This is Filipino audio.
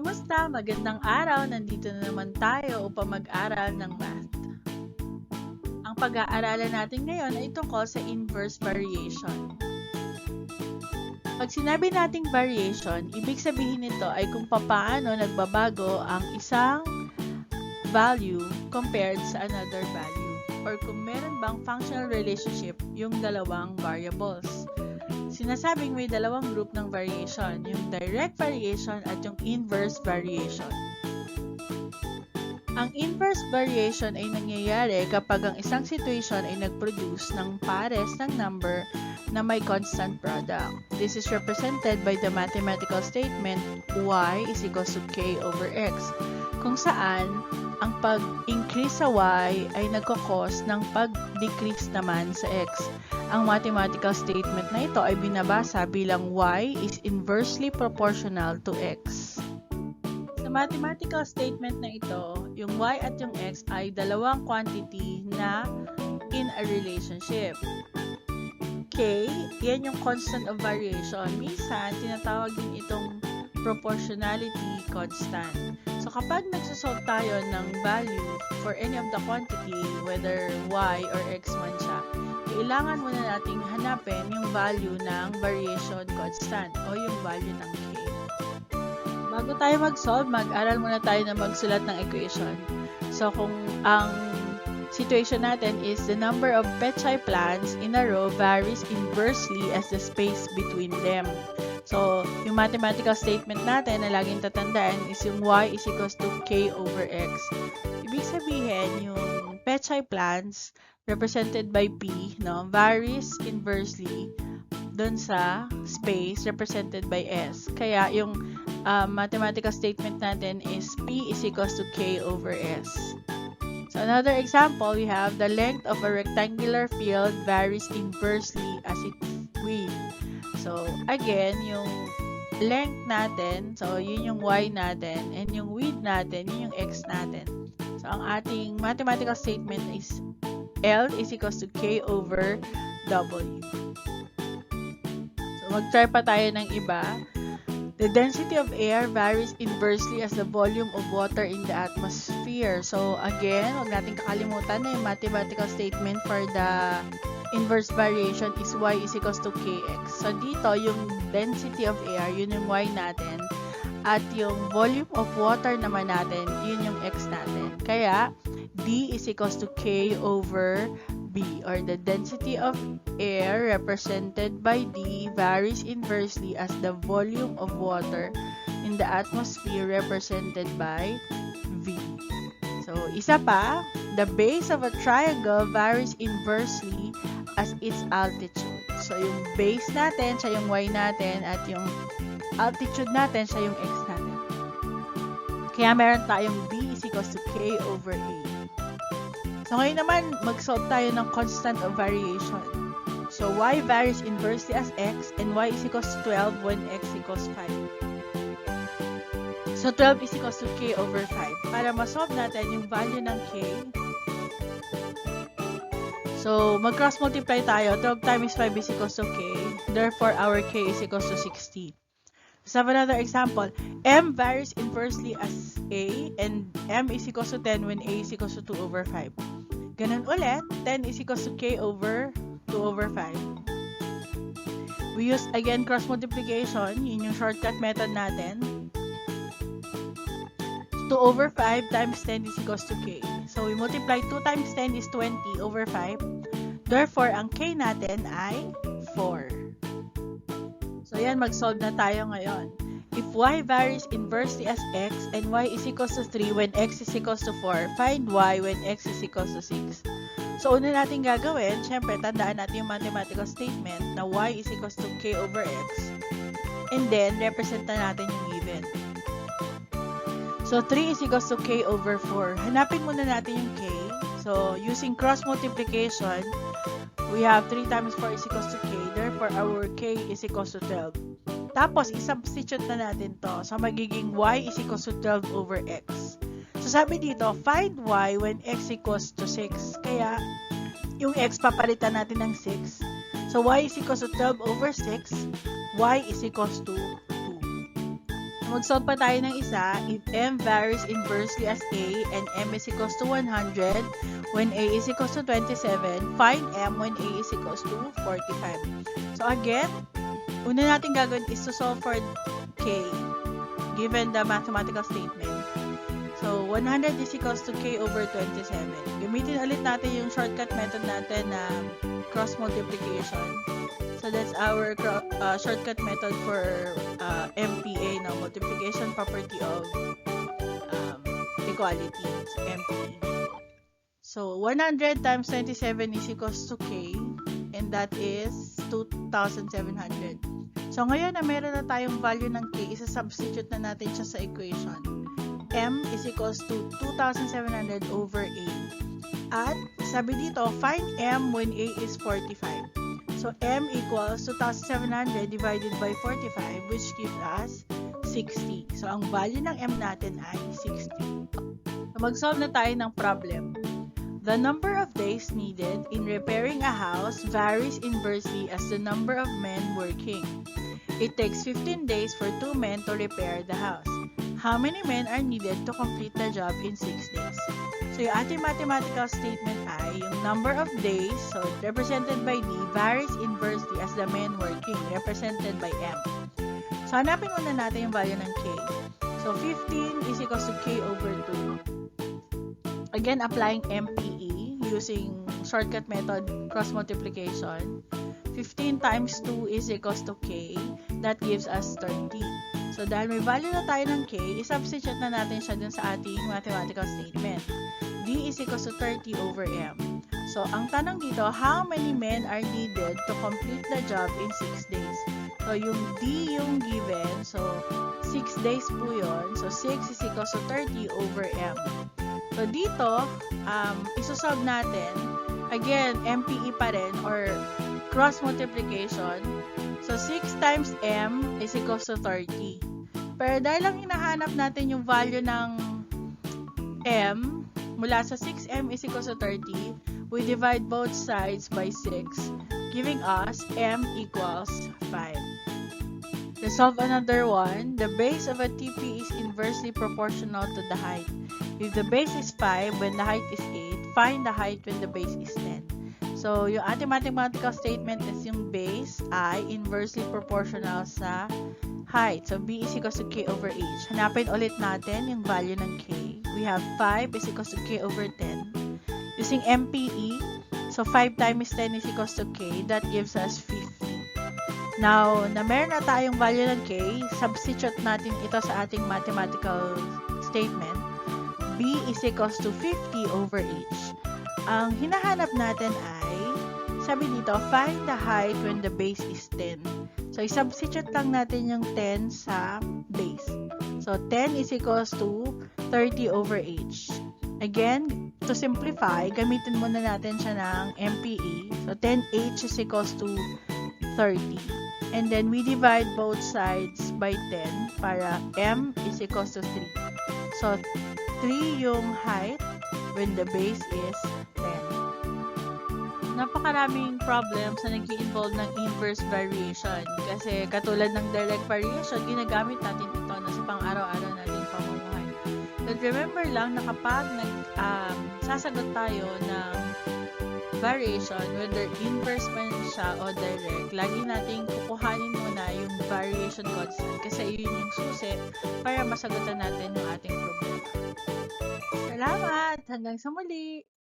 Kamusta? Magandang araw! Nandito na naman tayo upang mag-aral ng math. Ang pag-aaralan natin ngayon ay tungkol sa inverse variation. Pag sinabi nating variation, ibig sabihin nito ay kung paano nagbabago ang isang value compared sa another value, or kung meron bang functional relationship yung dalawang variables. Sinasabing may dalawang group ng variation, yung direct variation at yung inverse variation. Ang inverse variation ay nangyayari kapag ang isang situation ay nag-produce ng pares ng number na may constant product. This is represented by the mathematical statement y is equals to k over x, kung saan ang pag-increase sa y ay nagkakos ng pag-decrease naman sa x. Ang mathematical statement na ito ay binabasa bilang y is inversely proportional to x. Sa mathematical statement na ito, yung y at yung x ay dalawang quantity na in a relationship. K, yan yung constant of variation. Minsan, tinatawag din itong proportionality constant. So, kapag nagsosolve tayo ng value for any of the quantity, whether y or x man siya, kailangan muna nating hanapin yung value ng variation constant o yung value ng k. Bago tayo mag-solve, mag-aral muna tayo na magsulat ng equation. So, kung ang situation natin is the number of pechay plants in a row varies inversely as the space between them. So, yung mathematical statement natin na laging tatandaan is yung y is equals to k over x. Ibig sabihin, yung pechay plants represented by p, no, varies inversely dun sa space represented by s. Kaya yung mathematical statement natin is p is equals to k over s. So another example, we have the length of a rectangular field varies inversely as its width. So again, yung length natin, so yun yung y natin, and yung width natin, yun yung x natin. So ang ating mathematical statement is L is equals to K over W. So, mag-try pa tayo ng iba. The density of air varies inversely as the volume of water in the atmosphere. So, again, huwag natin kakalimutan na yung mathematical statement for the inverse variation is y is equals to kx. So, dito, yung density of air, yun yung y natin. At yung volume of water naman natin, yun yung x natin. Kaya, D is equals to K over B, or the density of air represented by D varies inversely as the volume of water in the atmosphere represented by V. So, isa pa, the base of a triangle varies inversely as its altitude. So, yung base natin, siya yung y natin, at yung altitude natin, siya yung x natin. Kaya meron tayong B is equals to K over A. So, ngayon naman, mag-solve tayo ng constant of variation. So, y varies inversely as x, and y is equals to 12 when x equals 5. So, 12 is equals to k over 5. Para ma-solve natin yung value ng k, so, mag-cross multiply tayo. 12 times 5 is equals to k. Therefore, our k is equals to 60. Let's have another example. M varies inversely as A, and M is equals to 10 when A is equals to 2 over 5. Ganun ulit, 10 is equals to K over 2 over 5. We use again cross multiplication, yun yung shortcut method natin. 2 over 5 times 10 is equals to K. So we multiply 2 times 10 is 20 over 5. Therefore, ang K natin ay 4. So, yan, mag-solve na tayo ngayon. If y varies inversely as x and y is equals to 3 when x is equals to 4, find y when x is equals to 6. So, una natin gagawin, syempre, tandaan natin yung mathematical statement na y is equals to k over x. And then, represent na natin yung given. So, 3 is equals to k over 4. Hanapin muna natin yung k. So, using cross multiplication, we have 3 times 4 is equals to k. Therefore, our k is equals to 12. Tapos, i-substitute na natin to. So, magiging y is equals to 12 over x. So, sabi dito, find y when x equals to 6. Kaya, yung x papalitan natin ng 6. So, y is equals to 12 over 6. Y is equals to 2. Mag-solve pa tayo ng isa. If m varies inversely as a and m is equals to 100 when a is equals to 27, find m when a is equals to 45. So again, una natin gagawin is to solve for k given the mathematical statement. So 100 is equals to k over 27. Gamitin ulit natin yung shortcut method natin na cross multiplication. So that's our shortcut method for MPA, no? Multiplication property of equality, so MPE. So 100 times 27 is equals to K, and that is 2,700. So ngayon na meron na tayong value ng K, isa-substitute na natin siya sa equation. M is equals to 2,700 over A. At sabi dito, find M when A is 45. So, M equals 2,700 divided by 45, which gives us 60. So, ang value ng M natin ay 60. So, mag-solve na tayo ng problem. The number of days needed in repairing a house varies inversely as the number of men working. It takes 15 days for 2 men to repair the house. How many men are needed to complete the job in 6 days? So, yung ating mathematical statement ay yung number of days, so represented by D, varies inversely as the men working, represented by M. So, hanapin muna natin yung value ng K. So, 15 is equals to K over 2. Again, applying MPE using shortcut method cross multiplication. 15 times 2 is equals to K. That gives us 30. So, dahil may value na tayo ng K, isubstitute na natin siya dun sa ating mathematical statement. D is equals to 30 over M. So, ang tanong dito, how many men are needed to complete the job in 6 days? So, yung D yung given. So, 6 days po yun. So, 6 is equals to 30 over M. So, dito, isosolve natin. Again, MPE pa rin or cross multiplication. So, 6 times M is equals to 30. Pero dahil lang hinahanap natin yung value ng M, mula sa 6M is equals to 30, we divide both sides by 6, giving us M equals 5. Let's solve another one. The base of a TP is inversely proportional to the height. If the base is 5 when the height is 8, find the height when the base is 10. So, yung ating mathematical statement is yung base ay inversely proportional sa height. So, B is equals to K over H. Hanapin ulit natin yung value ng K. We have 5 is equals to K over 10. Using MPE, so 5 times 10 is equals to K. That gives us 50. Now, na meron na tayong value ng K, substitute natin ito sa ating mathematical statement. B is equals to 50 over H. Ang hinahanap natin ay, sabi dito, find the height when the base is 10. So, i-substitute lang natin yung 10 sa base. So, 10 is equals to 30 over H. Again, to simplify, gamitin muna natin siya ng MPE. So, 10H is equals to 30. And then, we divide both sides by 10 para M is equals to 3. So, 3 yung height when the base is 10. Napakaraming problems na nag-i-involve ng inverse variation. Kasi katulad ng direct variation, ginagamit natin ito na sa pang-araw-araw nating pamumuhay. But remember lang na kapag sasagot tayo ng variation, whether inverse man siya o direct, lagi nating kukuhanin muna yung variation constant kasi yun yung susi para masagutan natin yung ating problema. Salamat! Hanggang sa muli!